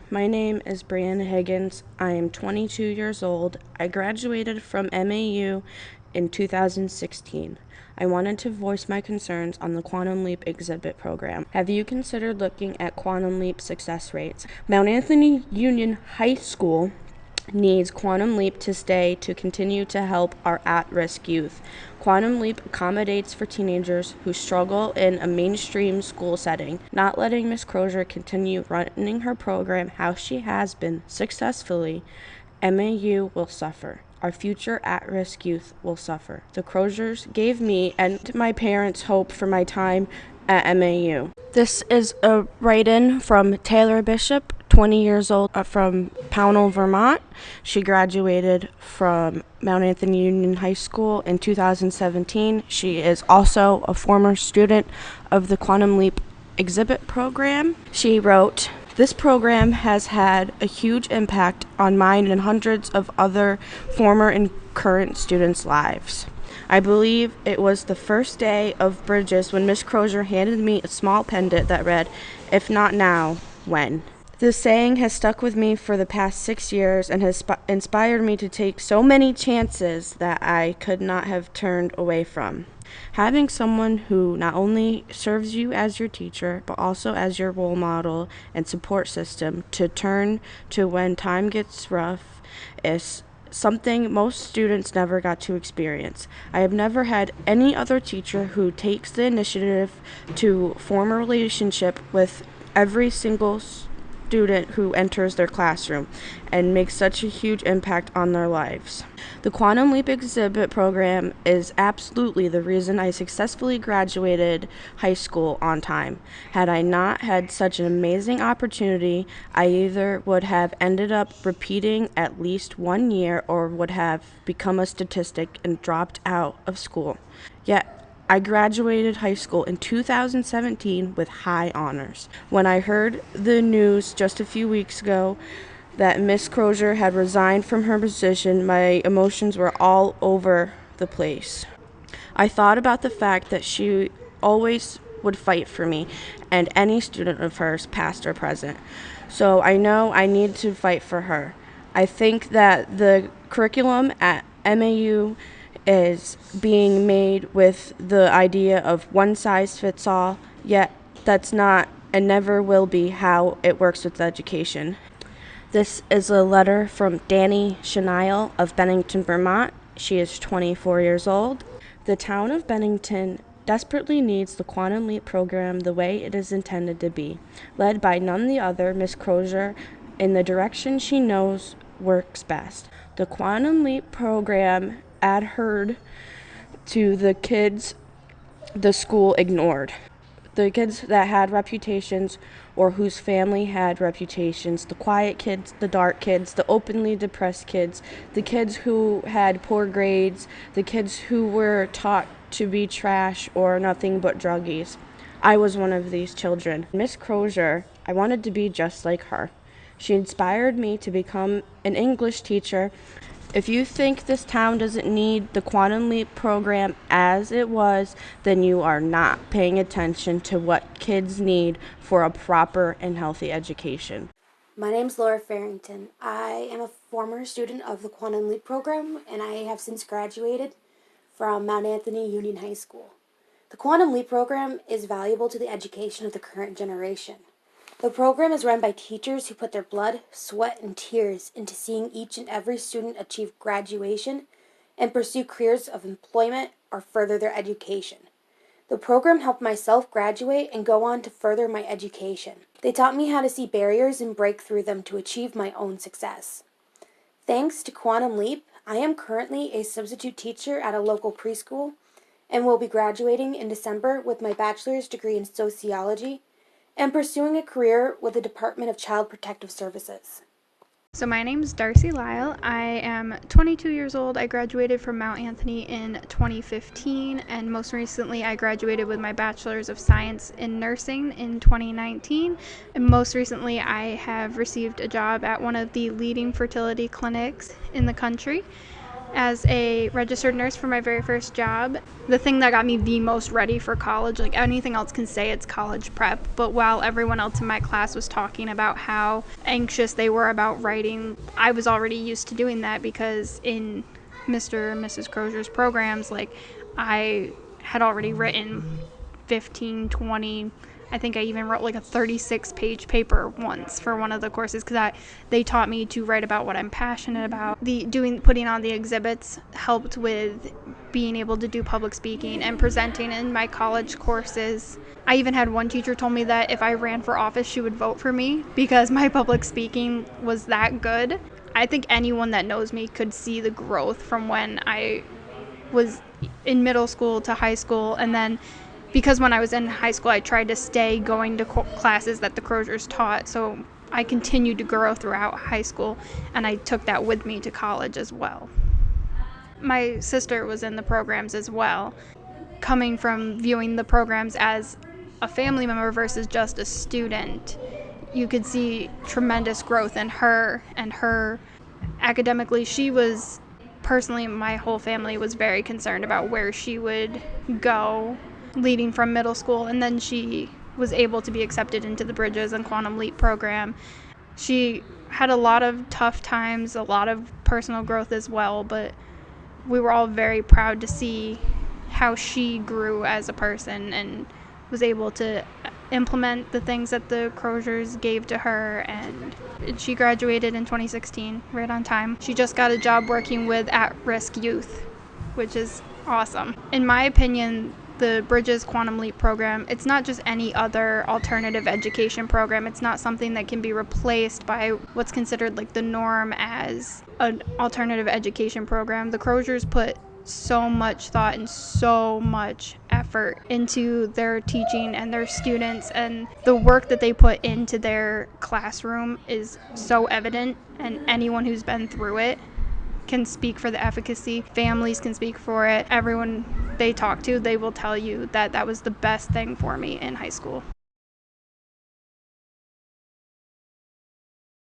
My name is Brianna Higgins. I am 22 years old. I graduated from MAU in 2016. I wanted to voice my concerns on the Quantum Leap exhibit program. Have you considered looking at Quantum Leap success rates? Mount Anthony Union High School needs Quantum Leap to stay to continue to help our at-risk youth. Quantum Leap accommodates for teenagers who struggle in a mainstream school setting. Not letting Miss Crozier continue running her program how she has been successfully, MAU will suffer. Our future at-risk youth will suffer. The Croziers gave me and my parents hope for my time at MAU. This is a write-in from Taylor Bishop, 20 years old, from Pownell, Vermont. She graduated from Mount Anthony Union High School in 2017. She is also a former student of the Quantum Leap exhibit program. She wrote, "This program has had a huge impact on mine and hundreds of other former and current students' lives. I believe it was the first day of Bridges when Miss Crozier handed me a small pendant that read, 'If not now, when?' This saying has stuck with me for the past 6 years and has inspired me to take so many chances that I could not have turned away from. Having someone who not only serves you as your teacher, but also as your role model and support system to turn to when time gets rough is something most students never got to experience. I have never had any other teacher who takes the initiative to form a relationship with every single student who enters their classroom and makes such a huge impact on their lives. The Quantum Leap exhibit program is absolutely the reason I successfully graduated high school on time. Had I not had such an amazing opportunity, I either would have ended up repeating at least 1 year or would have become a statistic and dropped out of school. Yet I graduated high school in 2017 with high honors. When I heard the news just a few weeks ago that Miss Crozier had resigned from her position, my emotions were all over the place. I thought about the fact that she always would fight for me and any student of hers, past or present. So I know I need to fight for her. I think that the curriculum at MAU is being made with the idea of one size fits all, yet that's not and never will be how it works with education. This is a letter from Danny Chenile of Bennington, Vermont. She is 24 years old. The town of Bennington desperately needs the Quantum Leap program the way it is intended to be, led by none the other Miss Crozier in the direction she knows works best. The Quantum Leap program adhered to the kids the school ignored. The kids that had reputations or whose family had reputations, the quiet kids, the dark kids, the openly depressed kids, the kids who had poor grades, the kids who were taught to be trash or nothing but druggies. I was one of these children. Miss Crozier, I wanted to be just like her. She inspired me to become an English teacher. If you think this town doesn't need the Quantum Leap program as it was, then you are not paying attention to what kids need for a proper and healthy education." My name's Laura Farrington. I am a former student of the Quantum Leap program, and I have since graduated from Mount Anthony Union High School. The Quantum Leap program is valuable to the education of the current generation. The program is run by teachers who put their blood, sweat, and tears into seeing each and every student achieve graduation and pursue careers of employment or further their education. The program helped myself graduate and go on to further my education. They taught me how to see barriers and break through them to achieve my own success. Thanks to Quantum Leap, I am currently a substitute teacher at a local preschool and will be graduating in December with my bachelor's degree in sociology and pursuing a career with the Department of Child Protective Services. So my name's Darcy Lyle. I am 22 years old. I graduated from Mount Anthony in 2015, and most recently I graduated with my Bachelor's of Science in Nursing in 2019. And most recently I have received a job at one of the leading fertility clinics in the country. as a registered nurse for my very first job. The thing that got me the most ready for college, like anything else can say it's college prep, but while everyone else in my class was talking about how anxious they were about writing, I was already used to doing that because in Mr. and Mrs. Crozier's programs, like I had already written 15, 20, I think I even wrote like a 36-page paper once for one of the courses because they taught me to write about what I'm passionate about. Putting on the exhibits helped with being able to do public speaking and presenting in my college courses. I even had one teacher told me that if I ran for office, she would vote for me because my public speaking was that good. I think anyone that knows me could see the growth from when I was in middle school to high school, and then because when I was in high school I tried to stay going to classes that the Croziers taught, so I continued to grow throughout high school and I took that with me to college as well. My sister was in the programs as well. Coming from viewing the programs as a family member versus just a student, you could see tremendous growth in her, and her academically, personally, my whole family was very concerned about where she would go leading from middle school, and then she was able to be accepted into the Bridges and Quantum Leap program. She had a lot of tough times, a lot of personal growth as well, but we were all very proud to see how she grew as a person and was able to implement the things that the Croziers gave to her, and she graduated in 2016, right on time. She just got a job working with at-risk youth, which is awesome. In my opinion, the Bridges Quantum Leap program, it's not just any other alternative education program. It's not something that can be replaced by what's considered like the norm as an alternative education program. The Croziers put so much thought and so much effort into their teaching and their students, and the work that they put into their classroom is so evident, and anyone who's been through it can speak for the efficacy. Families can speak for it. Everyone they talk to, they will tell you that that was the best thing for me in high school.